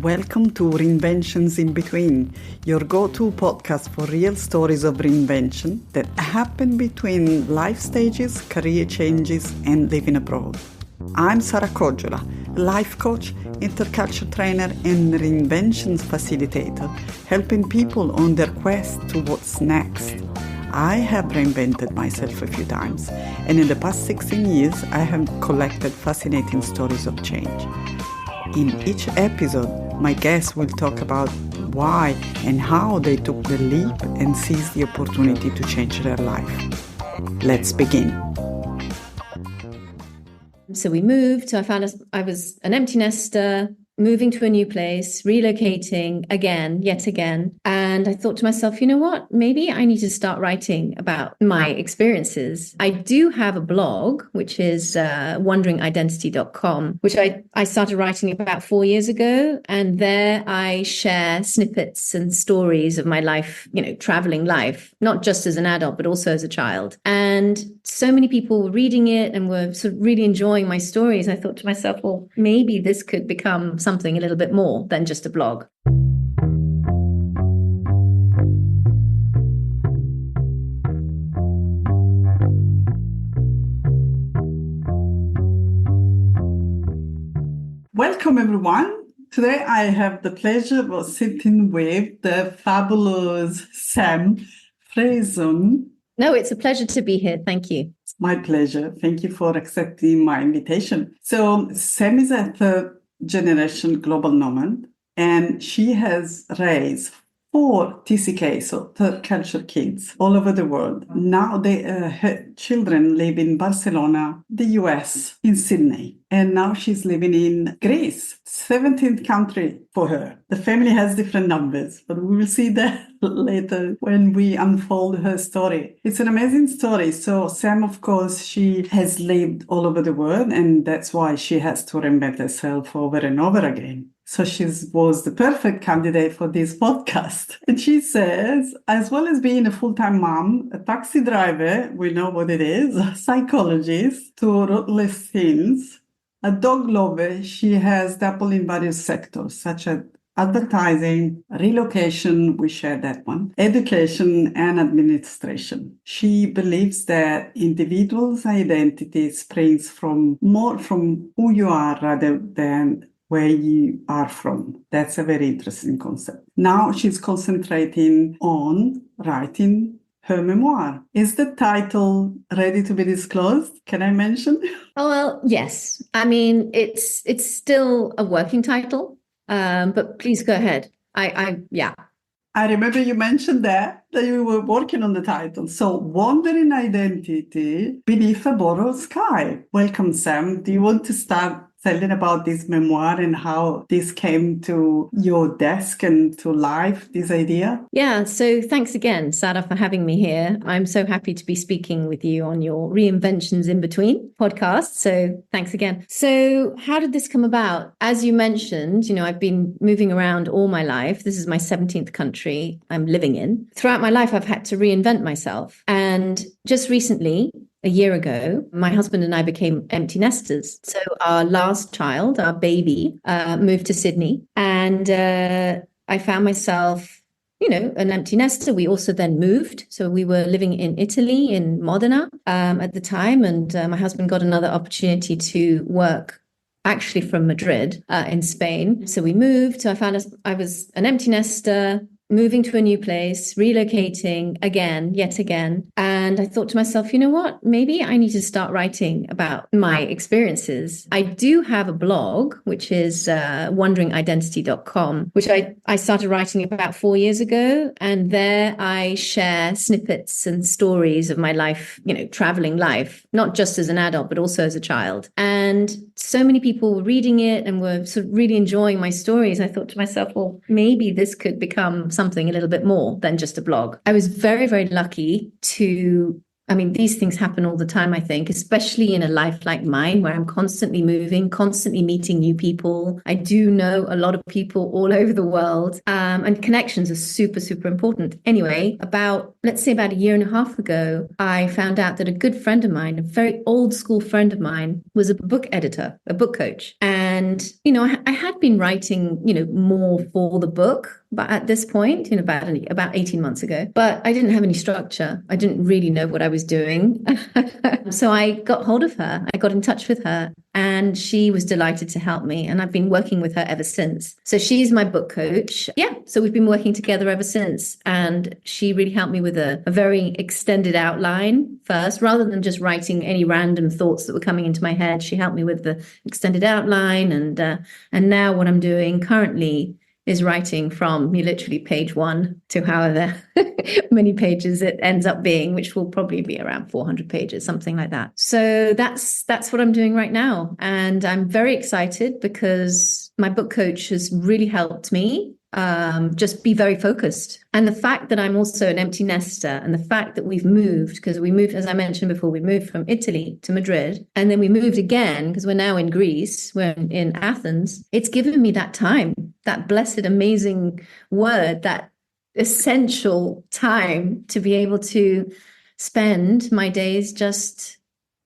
Welcome to Reinventions in Between, your go-to podcast for real stories of reinvention that happen between life stages, career changes, and living abroad. I'm Sara Cogiola, life coach, interculture trainer, and reinventions facilitator, helping people on their quest to what's next. I have reinvented myself a few times, and in the past 16 years, I have collected fascinating stories of change. In each episode, my guests will talk about why and how they took the leap and seized the opportunity to change their life. Let's begin. So we moved. So I was an empty nester, moving to a new place, relocating yet again. And I thought to myself, you know what? Maybe I need to start writing about my experiences. I do have a blog, which is wonderingidentity.com, which I started writing about 4 years ago. And there I share snippets and stories of my life, traveling life, not just as an adult, but also as a child. And so many people were reading it and were sort of really enjoying my stories. I thought to myself, well, maybe this could become something a little bit more than just a blog. Welcome, everyone. Today I have the pleasure of sitting with the fabulous Sam Frearson. No, it's a pleasure to be here. Thank you. It's my pleasure. Thank you for accepting my invitation. So Sam is a third-generation global nomad, and she has raised 4 TCKs, so third culture kids, all over the world. Now her children live in Barcelona, the US, in Sydney. And now she's living in Greece, 17th country for her. The family has different numbers, but we will see that later when we unfold her story. It's an amazing story. So Sam, of course, she has lived all over the world, and that's why she has to reinvent herself over and over again. So she was the perfect candidate for this podcast. And she says, as well as being a full-time mom, a taxi driver, we know what it is, a psychologist, to ruthless things, a dog lover, she has dabbled in various sectors, such as advertising, relocation, we share that one, education, and administration. She believes that individuals' identity springs more from who you are rather than where you are from. That's a very interesting concept. Now she's concentrating on writing her memoir. Is the title ready to be disclosed? Can I mention? Oh, well, yes. I mean, it's still a working title, but please go ahead. Yeah. I remember you mentioned that you were working on the title. So, Wandering Identity Beneath a Borrowed Sky. Welcome, Sam. Do you want to start telling about this memoir and how this came to your desk and to life, this idea? Yeah, so thanks again, Sada, for having me here. I'm so happy to be speaking with you on your Reinventions in Between podcast. So thanks again. So how did this come about? As you mentioned, I've been moving around all my life. This is my 17th country I'm living in. Throughout my life, I've had to reinvent myself. And just recently, a year ago, my husband and I became empty nesters. So our last child, our baby, moved to Sydney. And I found myself, an empty nester. We also then moved. So we were living in Italy, in Modena at the time. And my husband got another opportunity to work actually from Madrid in Spain. So we moved. So I was an empty nester, moving to a new place, relocating yet again. And I thought to myself, you know what? Maybe I need to start writing about my experiences. I do have a blog, which is wonderingidentity.com, which I started writing about 4 years ago. And there I share snippets and stories of my life, traveling life, not just as an adult, but also as a child. And so many people were reading it and were sort of really enjoying my stories. I thought to myself, well, maybe this could become something a little bit more than just a blog. I was very, very lucky these things happen all the time, I think, especially in a life like mine, where I'm constantly moving, constantly meeting new people. I do know a lot of people all over the world, and connections are super, super important. Anyway, about a year and a half ago, I found out that a good friend of mine, a very old school friend of mine, was a book editor, a book coach. And And, I had been writing, more for the book, but at this point, about 18 months ago, but I didn't have any structure. I didn't really know what I was doing. So I got hold of her. I got in touch with her, and she was delighted to help me. And I've been working with her ever since. So she's my book coach. Yeah. So we've been working together ever since. And she really helped me with a very extended outline first, rather than just writing any random thoughts that were coming into my head. She helped me with the extended outline. And now what I'm doing currently is writing from literally page 1 to however many pages it ends up being, which will probably be around 400 pages, something like that. So that's what I'm doing right now. And I'm very excited because my book coach has really helped me just be very focused. And the fact that I'm also an empty nester, and the fact that we've moved, because we moved, as I mentioned before, we moved from Italy to Madrid, and then we moved again because we're now in Greece, we're in Athens. It's given me that time, that blessed, amazing word, that essential time to be able to spend my days just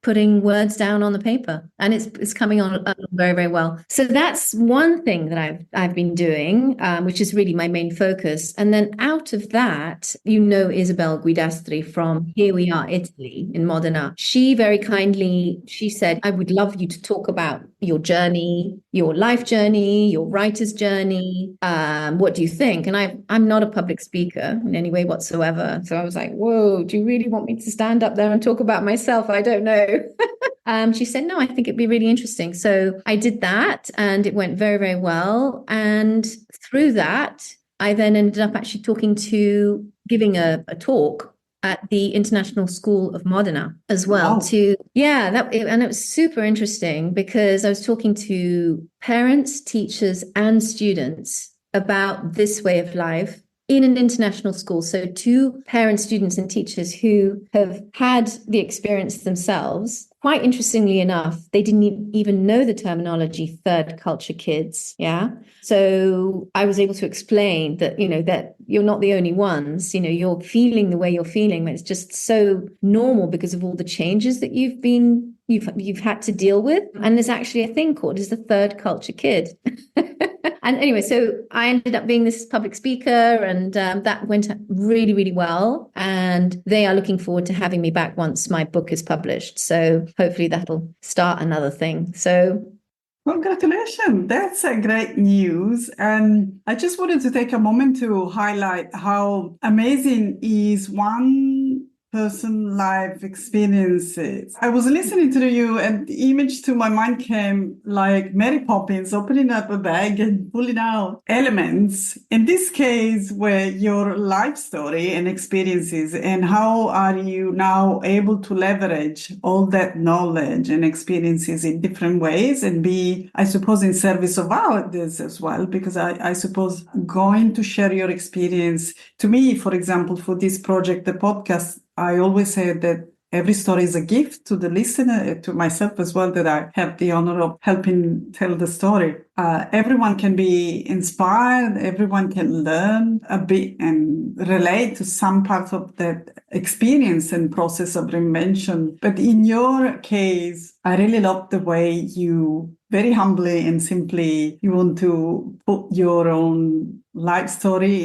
putting words down on the paper, and it's coming on very, very well. So that's one thing that I've been doing, which is really my main focus. And then out of that, Isabel Guidastri from Here We Are Italy in Modena, she very kindly, she said, I would love you to talk about your journey, your life journey, your writer's journey. What do you think? And I'm not a public speaker in any way whatsoever. So I was like, whoa, do you really want me to stand up there and talk about myself? I don't know. She said, no, I think it'd be really interesting. So I did that, and it went very, very well. And through that, I then ended up actually giving a talk at the International School of Modena as well. Wow. And it was super interesting because I was talking to parents, teachers, and students about this way of life in an international school. So to parents, students, and teachers who have had the experience themselves. Quite interestingly enough, they didn't even know the terminology third culture kids. Yeah. So I was able to explain that, that you're not the only ones, you're feeling the way you're feeling. But it's just so normal because of all the changes that you've had to deal with. And there's actually a thing called is the third culture kid. And anyway, so I ended up being this public speaker, and that went really, really well. And they are looking forward to having me back once my book is published. So hopefully that'll start another thing. So congratulations. That's a great news. And I just wanted to take a moment to highlight how amazing is one person life experiences. I was listening to you, and the image to my mind came like Mary Poppins opening up a bag and pulling out elements. In this case, where your life story and experiences, and how are you now able to leverage all that knowledge and experiences in different ways and be, I suppose, in service of others as well, because I suppose going to share your experience, to me, for example, for this project, the podcast, I always say that every story is a gift to the listener, to myself as well, that I have the honor of helping tell the story. Everyone can be inspired, everyone can learn a bit and relate to some part of that experience and process of reinvention. But in your case, I really love the way you very humbly and simply, you want to put your own life story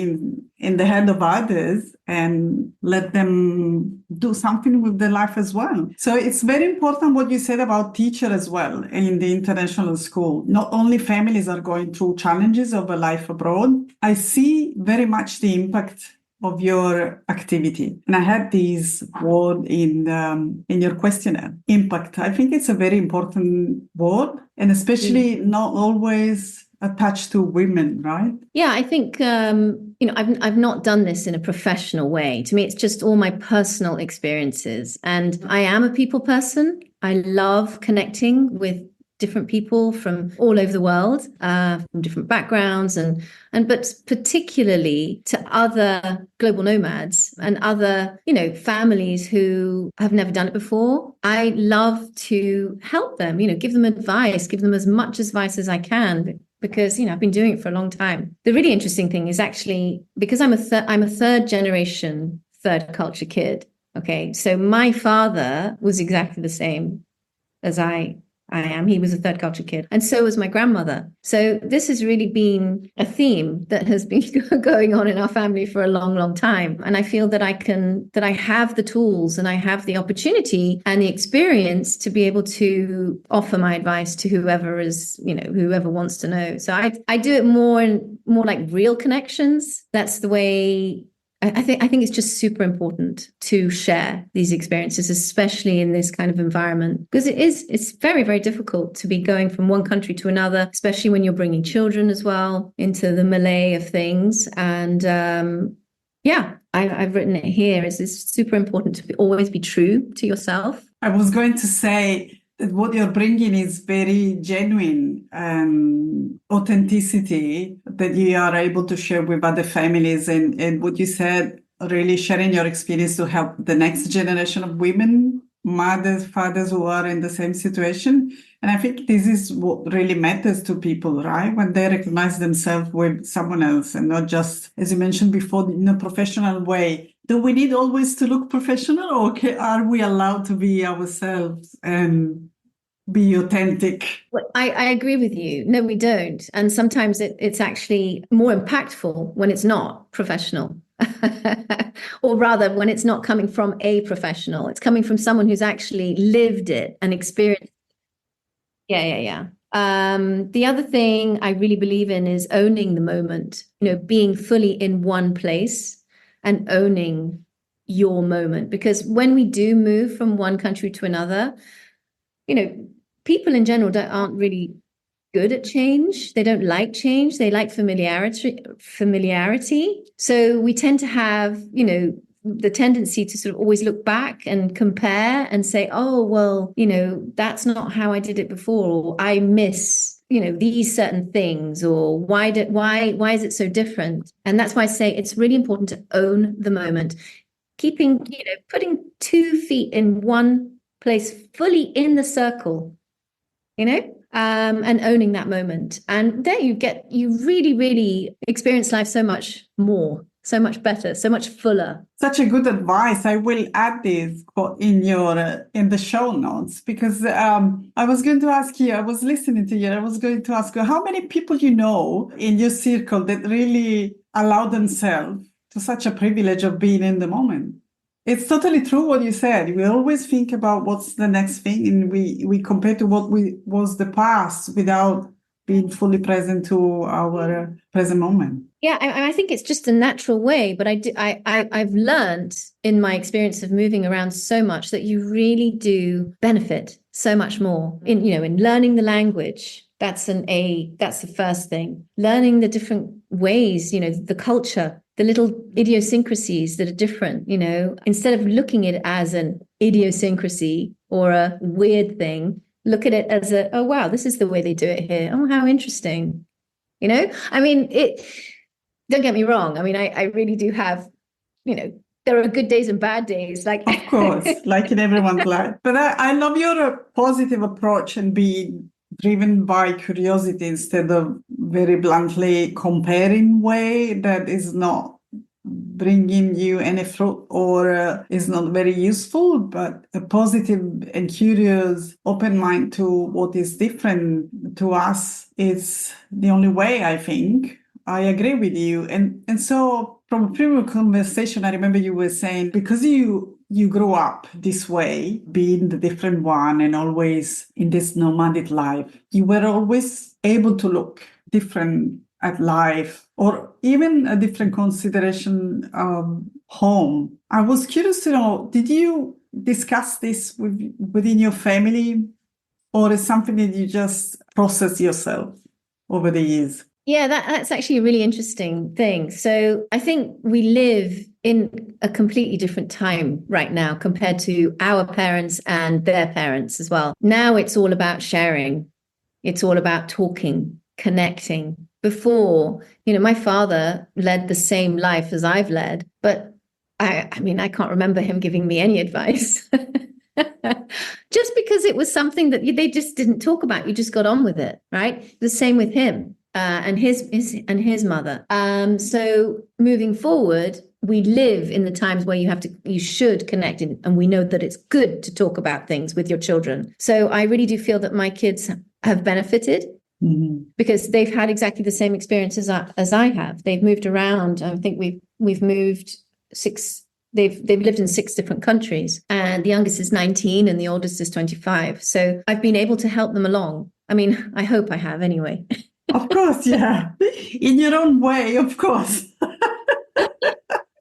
in the hand of others and let them do something with their life as well. So it's very important what you said about teacher as well in the international school. Not only families are going through challenges of a life abroad, I see very much the impact of your activity. And I had this word in your questionnaire, impact. I think it's a very important word, and especially not always attached to women, right? Yeah, I think, I've not done this in a professional way. To me, it's just all my personal experiences. And I am a people person. I love connecting with different people from all over the world, from different backgrounds, but particularly to other global nomads and other, families who have never done it before. I love to help them, give them advice, give them as much advice as I can, because, I've been doing it for a long time. The really interesting thing is actually, because I'm a third generation, third culture kid. Okay. So my father was exactly the same as I I am. He was a third culture kid. And so was my grandmother. So this has really been a theme that has been going on in our family for a long, long time. And I feel that I have the tools and I have the opportunity and the experience to be able to offer my advice to whoever whoever wants to know. So I do it more like real connections. That's the way. I think it's just super important to share these experiences, especially in this kind of environment, because it's very, very difficult to be going from one country to another, especially when you're bringing children as well into the melee of things. And I've written it here. It's super important to always be true to yourself. I was going to say that what you're bringing is very genuine authenticity that you are able to share with other families. And what you said, really sharing your experience to help the next generation of women, mothers, fathers who are in the same situation. And I think this is what really matters to people, right? When they recognize themselves with someone else and not just, as you mentioned before, in a professional way. Do we need always to look professional, or are we allowed to be ourselves and be authentic? Well, I agree with you. No, we don't. And sometimes it's actually more impactful when it's not professional. Or rather, when it's not coming from a professional, it's coming from someone who's actually lived it and experienced. Yeah. The other thing I really believe in is owning the moment, being fully in one place and owning your moment. Because when we do move from one country to another, people in general aren't really good at change. They don't like change. They like familiarity. So we tend to have, the tendency to sort of always look back and compare and say, oh, well, that's not how I did it before, or I miss, these certain things, or why is it so different? And that's why I say it's really important to own the moment, putting 2 feet in one place, fully in the circle, and owning that moment. And there you really, really experience life so much more, so much better, so much fuller. Such a good advice. I will add this in the show notes, because I was going to ask you, I was listening to you, I was going to ask you, how many people in your circle that really allow themselves to such a privilege of being in the moment? It's totally true what you said. We always think about what's the next thing, and we compare to what was the past without being fully present to our present moment. Yeah, I think it's just a natural way, but I've learned in my experience of moving around so much that you really do benefit so much more in learning the language. That's the first thing. Learning the different ways, the culture, the little idiosyncrasies that are different, instead of looking at it as an idiosyncrasy or a weird thing, look at it as oh, wow, this is the way they do it here. Oh, how interesting. Don't get me wrong. I really do have, there are good days and bad days. Of course, like in everyone's life. But I love your positive approach and being driven by curiosity instead of very bluntly comparing way that is not bringing you any fruit or is not very useful, but a positive and curious open mind to what is different to us is the only way, I think. I agree with you. And so from a previous conversation, I remember you were saying, because you grew up this way, being the different one and always in this nomadic life, you were always able to look different at life, or even a different consideration of home. I was curious to know, did you discuss this within your family, or is something that you just process yourself over the years? Yeah, that's actually a really interesting thing. So I think we live in a completely different time right now compared to our parents and their parents as well. Now it's all about sharing. It's all about talking, connecting. Before, my father led the same life as I've led, but I can't remember him giving me any advice. Just because it was something that they just didn't talk about. You just got on with it, right? The same with him. And his mother. So moving forward, we live in the times where you should connect, and we know that it's good to talk about things with your children. So I really do feel that my kids have benefited because they've had exactly the same experiences as I have. They've moved around. I think we've moved six. They've lived in 6 different countries, and the youngest is 19 and the oldest is 25. So I've been able to help them along. I mean, I hope I have anyway. Of course, yeah. In your own way, of course.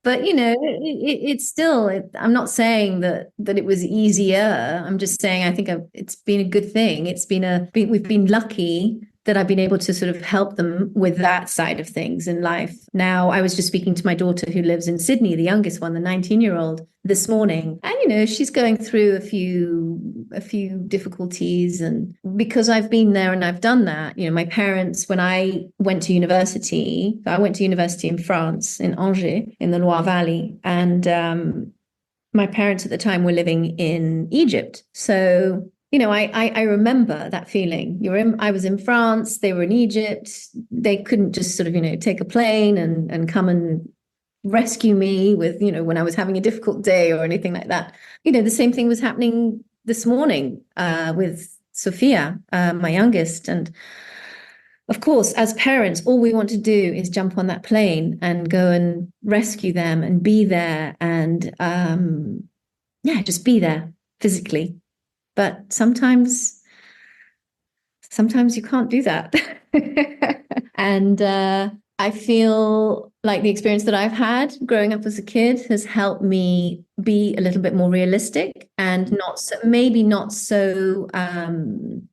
But, it's still, I'm not saying that it was easier. I'm just saying I think it's been a good thing. We've been lucky that I've been able to sort of help them with that side of things in life. Now, I was just speaking to my daughter who lives in Sydney, the youngest one, the 19-year-old, this morning. And, she's going through a few difficulties. And because I've been there and I've done that, my parents, when I went to university in France, in Angers, in the Loire Valley. And my parents at the time were living in Egypt. So I remember that feeling. I was in France, they were in Egypt. They couldn't just sort of, take a plane and come and rescue me with, when I was having a difficult day or anything like that. The same thing was happening this morning with Sophia, my youngest. And of course, as parents, all we want to do is jump on that plane and go and rescue them and be there and, just be there physically. But sometimes you can't do that. And I feel like the experience that I've had growing up as a kid has helped me be a little bit more realistic and not so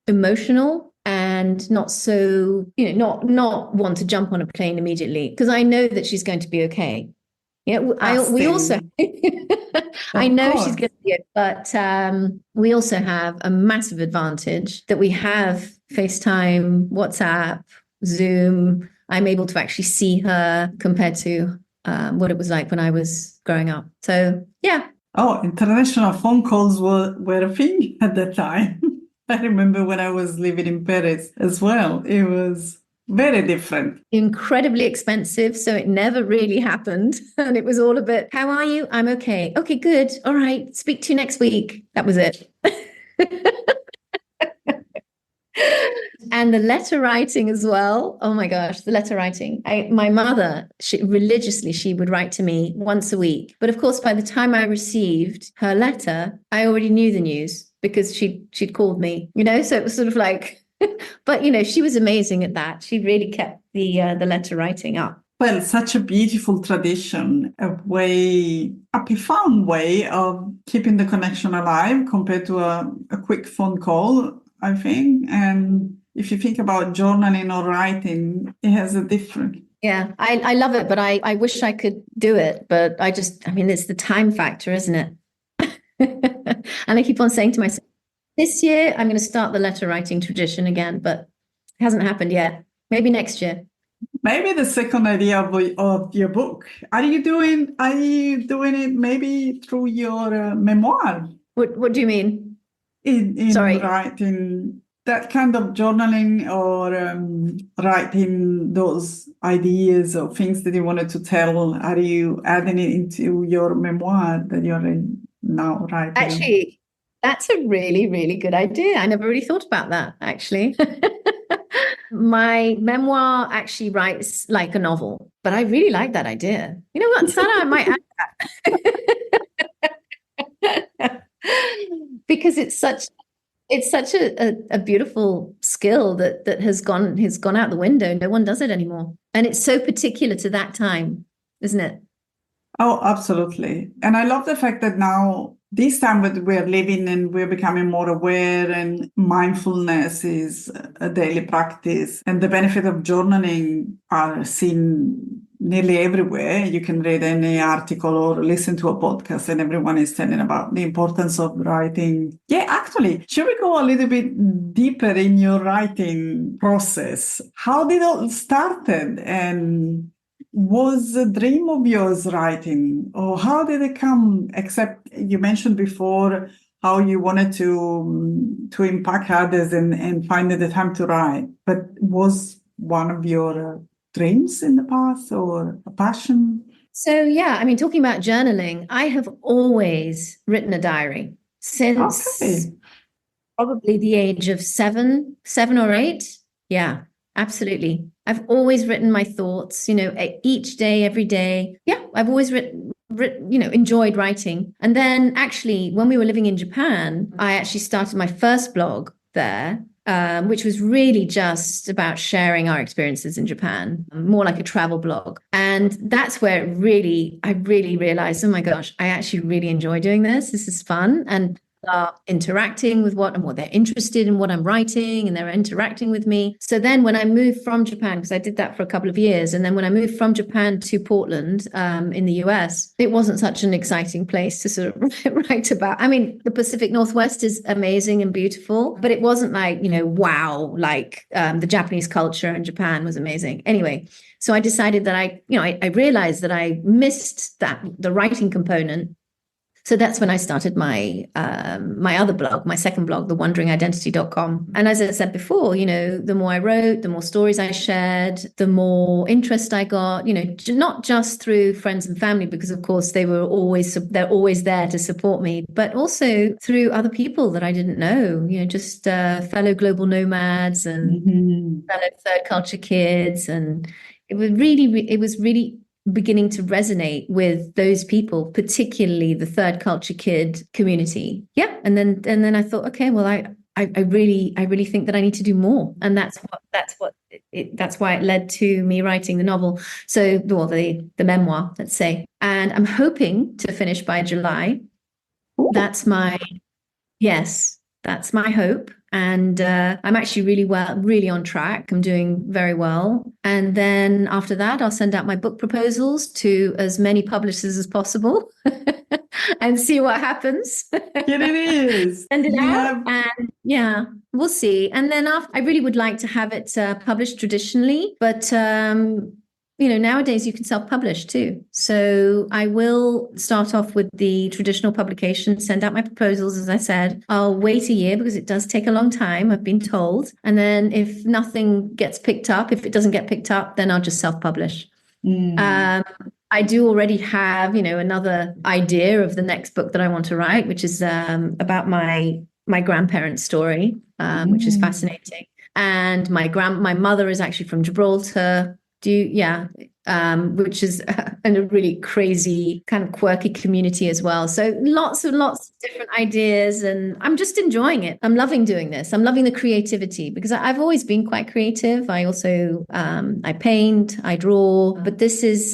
emotional, and not so, not want to jump on a plane immediately, because I know that she's going to be okay. We also, I know she's going to be it, but we also have a massive advantage that we have FaceTime, WhatsApp, Zoom. I'm able to actually see her compared to what it was like when I was growing up. So, yeah. Oh, international phone calls were a thing at that time. I remember when I was living in Paris as well. It was very different. Incredibly expensive. So it never really happened. And it was all a bit, how are you? I'm okay. Okay, good. All right. Speak to you next week. That was it. And the letter writing as well. Oh my gosh, the letter writing. My mother, she would write to me once a week. But of course, by the time I received her letter, I already knew the news because she'd called me, so it was sort of like, but, she was amazing at that. She really kept the letter writing up. Well, such a beautiful tradition, a profound way of keeping the connection alive compared to a quick phone call, I think. And if you think about journaling or writing, it has a different. Yeah, I love it, but I wish I could do it. But it's the time factor, isn't it? And I keep on saying to myself, this year, I'm going to start the letter writing tradition again, but it hasn't happened yet. Maybe next year. Maybe the second idea of your book. Are you doing it maybe through your memoir? What do you mean? In Sorry. Writing that kind of journaling or writing those ideas or things that you wanted to tell. Are you adding it into your memoir that you're now writing? Actually, that's a really, really good idea. I never really thought about that, actually. My memoir actually writes like a novel, but I really like that idea. You know what, Sarah, I might add that. Because it's such a beautiful skill that has gone out the window. No one does it anymore. And it's so particular to that time, isn't it? Oh, absolutely. And I love the fact that now, this time that we're living and we're becoming more aware, and mindfulness is a daily practice, and the benefit of journaling are seen nearly everywhere. You can read any article or listen to a podcast and everyone is telling about the importance of writing. Yeah, actually, should we go a little bit deeper in your writing process? How did it all started, and was a dream of yours writing, or how did it come? Except you mentioned before how you wanted to impact others and finding the time to write. But was one of your dreams in the past or a passion? So, yeah, I mean, talking about journaling, I have always written a diary since Okay. probably the age of 7 or 8. Yeah, absolutely. I've always written my thoughts, each day, every day. Yeah, I've always enjoyed writing. And then actually, when we were living in Japan, I actually started my first blog there, which was really just about sharing our experiences in Japan, more like a travel blog. And that's where I really realized, oh my gosh, I actually really enjoy doing this. This is fun. And are interacting with what they're interested in what I'm writing, and they're interacting with me. So then when I moved from Japan, because I did that for a couple of years, and then when I moved from Japan to Portland in the US, it wasn't such an exciting place to sort of write about. I mean, the Pacific Northwest is amazing and beautiful, but it wasn't like, wow, like the Japanese culture in Japan was amazing. Anyway, so I decided that I realized that I missed the writing component. So that's when I started my other blog, my second blog, thewonderingidentity.com. And as I said before, the more I wrote, the more stories I shared, the more interest I got, not just through friends and family, because of course they're always there to support me, but also through other people that I didn't know, just fellow global nomads and fellow third culture kids. And it was really beginning to resonate with those people, particularly the third culture kid community. Yeah. And then I thought, okay, well, I really think that I need to do more. And that's why it led to me writing the novel. So, well, the memoir, let's say. And I'm hoping to finish by July. Yes, that's my hope. And I'm actually really on track. I'm doing very well. And then after that, I'll send out my book proposals to as many publishers as possible and see what happens. Here it is. Send it You out. have And yeah, we'll see. And then I really would like to have it published traditionally, but nowadays you can self-publish too. So I will start off with the traditional publication, send out my proposals, as I said. I'll wait a year because it does take a long time, I've been told. And then if nothing gets picked up, if it doesn't get picked up, then I'll just self-publish. I do already have, another idea of the next book that I want to write, which is about my grandparents' story, which is fascinating. And my mother is actually from Gibraltar. Which is a really crazy kind of quirky community as well. So lots of different ideas, and I'm just enjoying it. I'm loving doing this. I'm loving the creativity because I've always been quite creative. I also I paint, I draw, but this is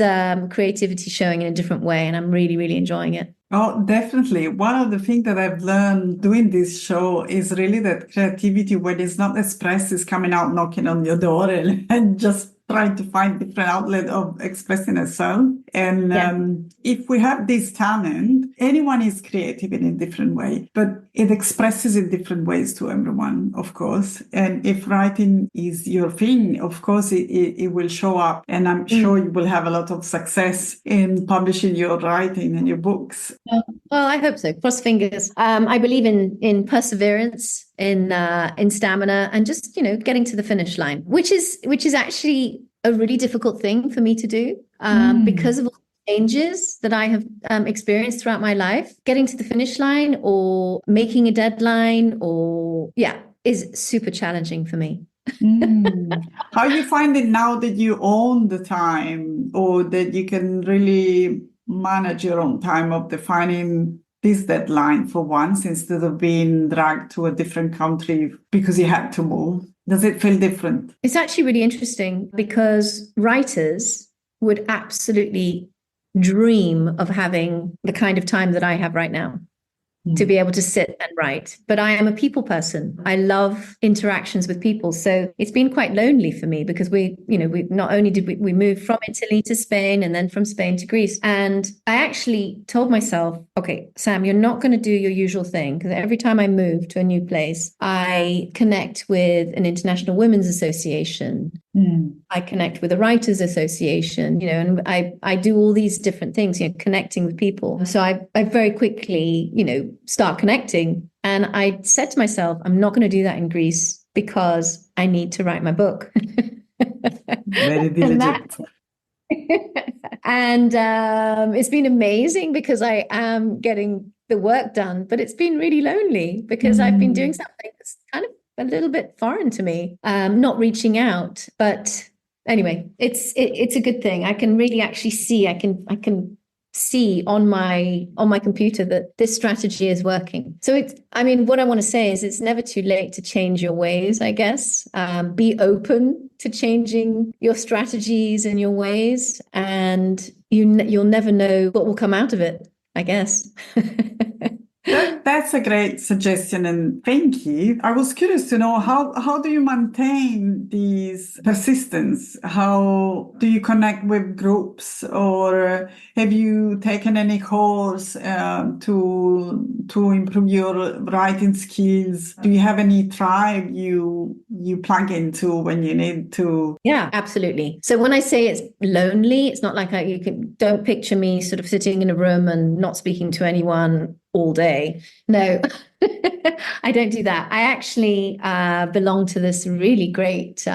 creativity showing in a different way, and I'm really, really enjoying it. Oh, definitely. One of the things that I've learned doing this show is really that creativity, when it's not expressed, is coming out knocking on your door and just trying to find different outlet of expressing itself. And if we have this talent, anyone is creative in a different way, but it expresses in different ways to everyone, of course. And if writing is your thing, of course, it will show up. And I'm sure you will have a lot of success in publishing your writing and your books. Well, I hope so. Cross fingers. I believe in perseverance, in stamina, and just getting to the finish line, which is actually a really difficult thing for me to do because of all the changes that I have experienced throughout my life. Getting to the finish line or making a deadline is super challenging for me. How you find it now that you own the time, or that you can really manage your own time of defining this deadline for once instead of being dragged to a different country because you had to move? Does it feel different? It's actually really interesting because writers would absolutely dream of having the kind of time that I have right now. To be able to sit and write. But I am a people person. I love interactions with people. So it's been quite lonely for me because we not only did we move from Italy to Spain and then from Spain to Greece. And I actually told myself, okay, Sam, you're not going to do your usual thing, because every time I move to a new place, I connect with an International Women's Association. I connect with a writers association, and I do all these different things, connecting with people. So I very quickly, start connecting. And I said to myself, I'm not going to do that in Greece because I need to write my book. Very diligent. And it's been amazing because I am getting the work done, but it's been really lonely because I've been doing something that's kind of a little bit foreign to me, not reaching out. But anyway, it's a good thing. I can really actually see, I can see on my computer that this strategy is working. So what I want to say is it's never too late to change your ways, I guess. Be open to changing your strategies and your ways, and you'll never know what will come out of it, I guess. That's a great suggestion, and thank you. I was curious to know how do you maintain these persistence? How do you connect with groups, or have you taken any course to improve your writing skills? Do you have any tribe you plug into when you need to? Yeah, absolutely. So when I say it's lonely, it's not like don't picture me sort of sitting in a room and not speaking to anyone all day. No, I don't do that. I actually belong to this really great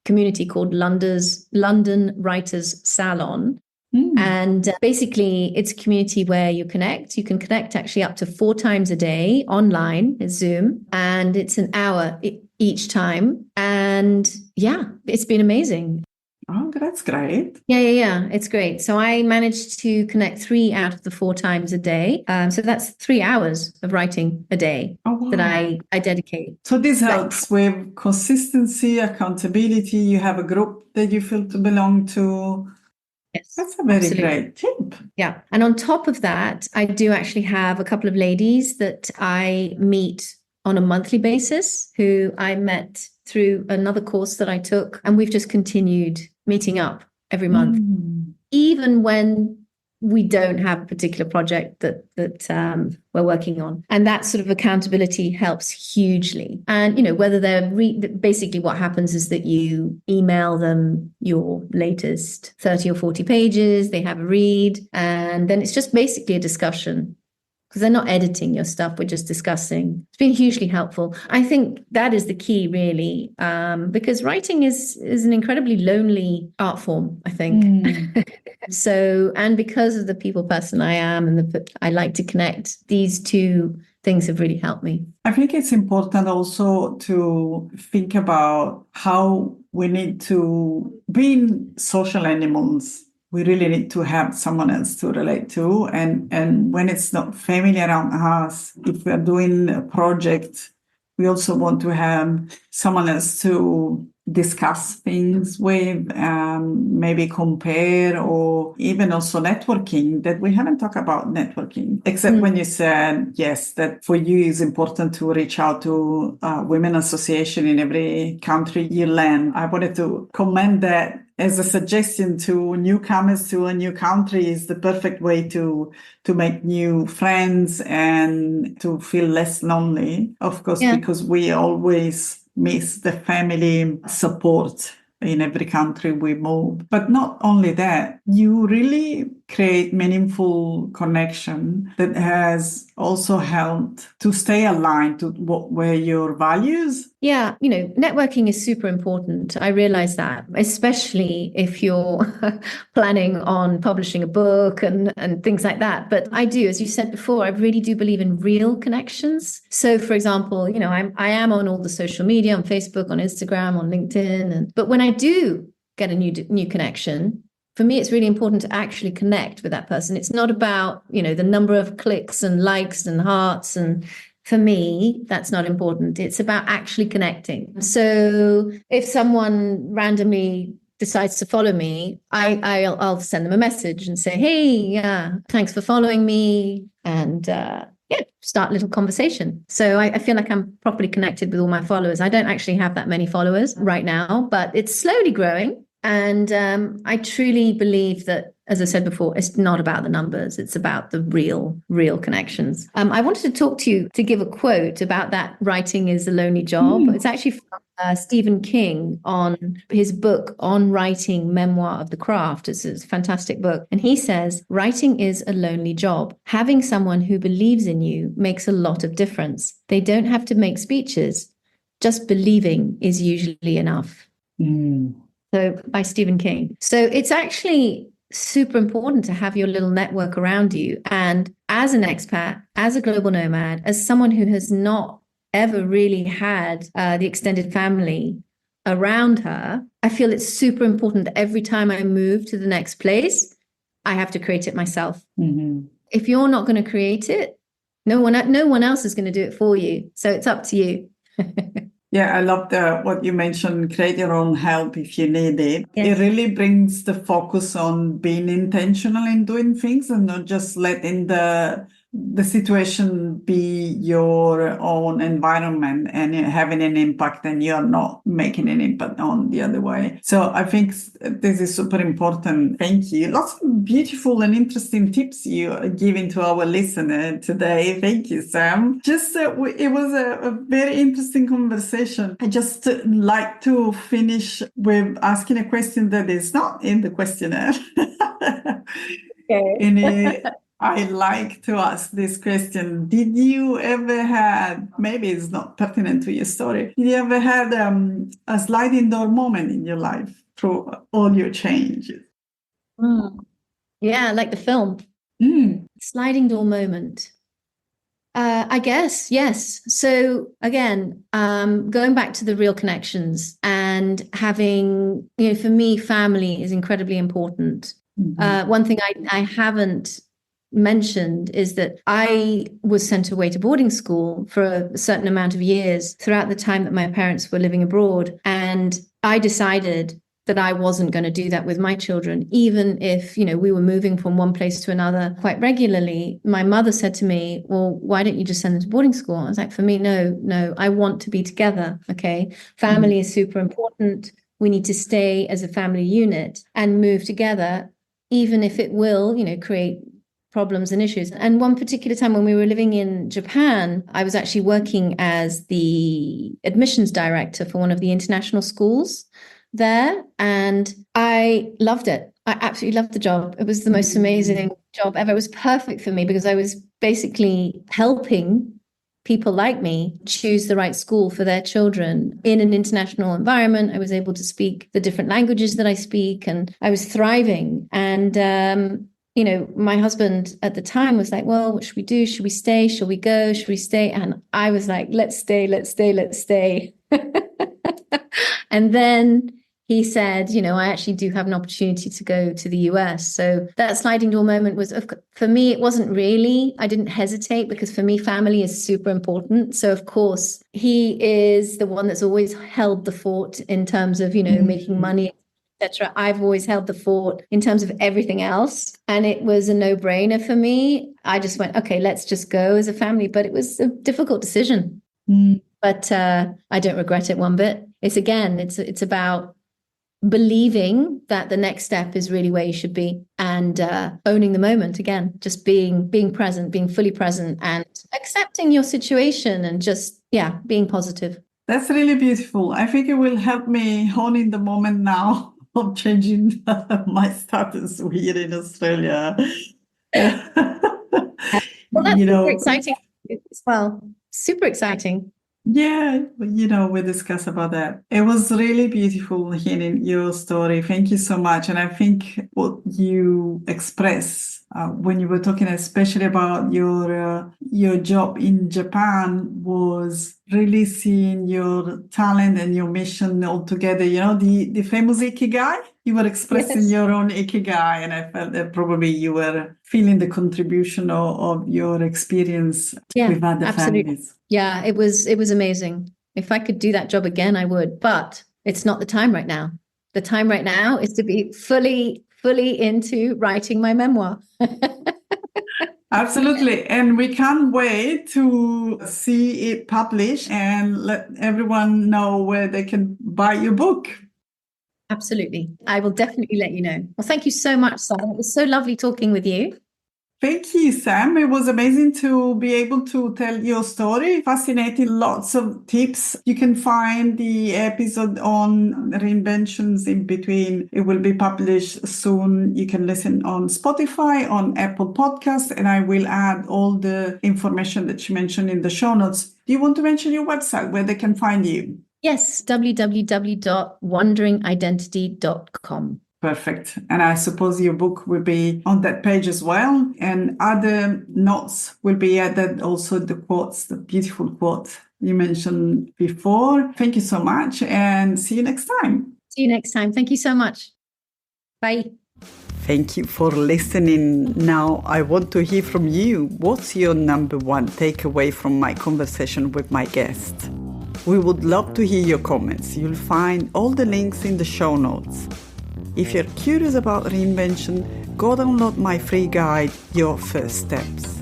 community called London Writers Salon. And basically, it's a community where you connect. You can connect actually up to 4 times a day online, it's Zoom, and it's an hour each time. And yeah, it's been amazing. Oh, that's great. Yeah. It's great. So I managed to connect 3 out of the 4 times a day. So that's 3 hours of writing a day that I dedicate. So this helps with consistency, accountability. You have a group that you feel to belong to. Yes, that's a very great tip. Yeah. And on top of that, I do actually have a couple of ladies that I meet on a monthly basis who I met through another course that I took. And we've just continued meeting up every month, even when we don't have a particular project that we're working on. And that sort of accountability helps hugely. And, whether they're basically what happens is that you email them your latest 30 or 40 pages, they have a read, and then it's just basically a discussion. Because they're not editing your stuff, we're just discussing. It's been hugely helpful. I think that is the key, really, because writing is an incredibly lonely art form, I think. So, and because of the people person I am and I like to connect, these two things have really helped me. I think it's important also to think about how we need to be social animals. We really need to have someone else to relate to. And when it's not family around us, if we're doing a project, we also want to have someone else to discuss things with, maybe compare, or even also networking. That we haven't talked about networking, except when you said, yes, that for you is important to reach out to women association in every country you land. I wanted to comment that as a suggestion to newcomers to a new country is the perfect way to make new friends and to feel less lonely, of course, because we always miss the family support in every country we move. But not only that, you really create meaningful connection that has also helped to stay aligned to what were your values. Yeah, networking is super important. I realize that, especially if you're planning on publishing a book and things like that. But I do, as you said before, I really do believe in real connections. So, for example, I am on all the social media, on Facebook, on Instagram, on LinkedIn. But when I do get a new connection, for me, it's really important to actually connect with that person. It's not about, the number of clicks and likes and hearts. And for me, that's not important. It's about actually connecting. So if someone randomly decides to follow me, I'll send them a message and say, hey, yeah, thanks for following me. And start a little conversation. So I feel like I'm properly connected with all my followers. I don't actually have that many followers right now, but it's slowly growing. And I truly believe that, as I said before, it's not about the numbers. It's about the real connections. I wanted to talk to you to give a quote about that writing is a lonely job. It's actually from Stephen King on his book on writing Memoir of the Craft. It's a fantastic book. And he says, writing is a lonely job. Having someone who believes in you makes a lot of difference. They don't have to make speeches. Just believing is usually enough. So by Stephen King. So it's actually super important to have your little network around you. And as an expat, as a global nomad, as someone who has not ever really had the extended family around her, I feel it's super important that every time I move to the next place, I have to create it myself. Mm-hmm. If you're not going to create it, no one else is going to do it for you. So it's up to you. Yeah, I love what you mentioned, create your own help if you need it. Yes. It really brings the focus on being intentional in doing things and not just letting the situation be your own environment and having an impact, and you're not making an impact on the other way. So I think this is super important. Thank you. Lots of beautiful and interesting tips you are giving to our listener today. Thank you, Sam. Just it was a very interesting conversation. I just like to finish with asking a question that is not in the questionnaire. Okay. I like to ask this question. Did you ever had, maybe it's not pertinent to your story, did you ever had a sliding door moment in your life through all your changes? Yeah, like the film. Sliding door moment. I guess, yes. So again, going back to the real connections and having, for me, family is incredibly important. Mm-hmm. One thing I haven't mentioned is that I was sent away to boarding school for a certain amount of years throughout the time that my parents were living abroad. And I decided that I wasn't going to do that with my children, even if, we were moving from one place to another quite regularly. My mother said to me, well, why don't you just send them to boarding school? I was like, for me, no, I want to be together. Okay. Family is super important. We need to stay as a family unit and move together, even if it will, create problems and issues. And one particular time when we were living in Japan, I was actually working as the admissions director for one of the international schools there, and I loved it. I absolutely loved the job. It was the most amazing job ever. It was perfect for me because I was basically helping people like me choose the right school for their children in an international environment. I was able to speak the different languages that I speak, and I was thriving. And my husband at the time was like, well, what should we do? Should we stay? Should we go? Should we stay? And I was like, let's stay. And then he said, I actually do have an opportunity to go to the US. So that sliding door moment was, for me, it wasn't really, I didn't hesitate because for me, family is super important. So of course, he is the one that's always held the fort in terms of, making money, etc. I've always held the fort in terms of everything else. And it was a no-brainer for me. I just went, okay, let's just go as a family. But it was a difficult decision. But I don't regret it one bit. It's about believing that the next step is really where you should be, and owning the moment again, just being present, being fully present, and accepting your situation, and just being positive. That's really beautiful. I think it will help me hone in the moment now of changing my status here in Australia. Well, that's super exciting as well. Super exciting. Yeah, we discussed about that. It was really beautiful hearing your story. Thank you so much. And I think what you express when you were talking, especially about your job in Japan, was really seeing your talent and your mission all together. The famous ikigai. You were expressing your own ikigai, and I felt that probably you were feeling the contribution of your experience with other families. Yeah, it was amazing. If I could do that job again, I would, but it's not the time right now. The time right now is to be fully into writing my memoir. Absolutely. And we can't wait to see it published and let everyone know where they can buy your book. Absolutely. I will definitely let you know. Well, thank you so much, Sarah. It was so lovely talking with you. Thank you, Sam. It was amazing to be able to tell your story. Fascinating. Lots of tips. You can find the episode on reinventions in between. It will be published soon. You can listen on Spotify, on Apple Podcasts, and I will add all the information that you mentioned in the show notes. Do you want to mention your website where they can find you? Yes, www.wanderingidentity.com. Perfect. And I suppose your book will be on that page as well. And other notes will be added, also the quotes, the beautiful quote you mentioned before. Thank you so much and see you next time. See you next time. Thank you so much. Bye. Thank you for listening. Now I want to hear from you. What's your number one takeaway from my conversation with my guest? We would love to hear your comments. You'll find all the links in the show notes. If you're curious about reinvention, go download my free guide, Your First Steps.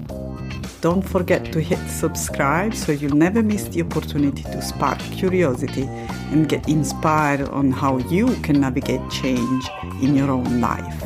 Don't forget to hit subscribe so you'll never miss the opportunity to spark curiosity and get inspired on how you can navigate change in your own life.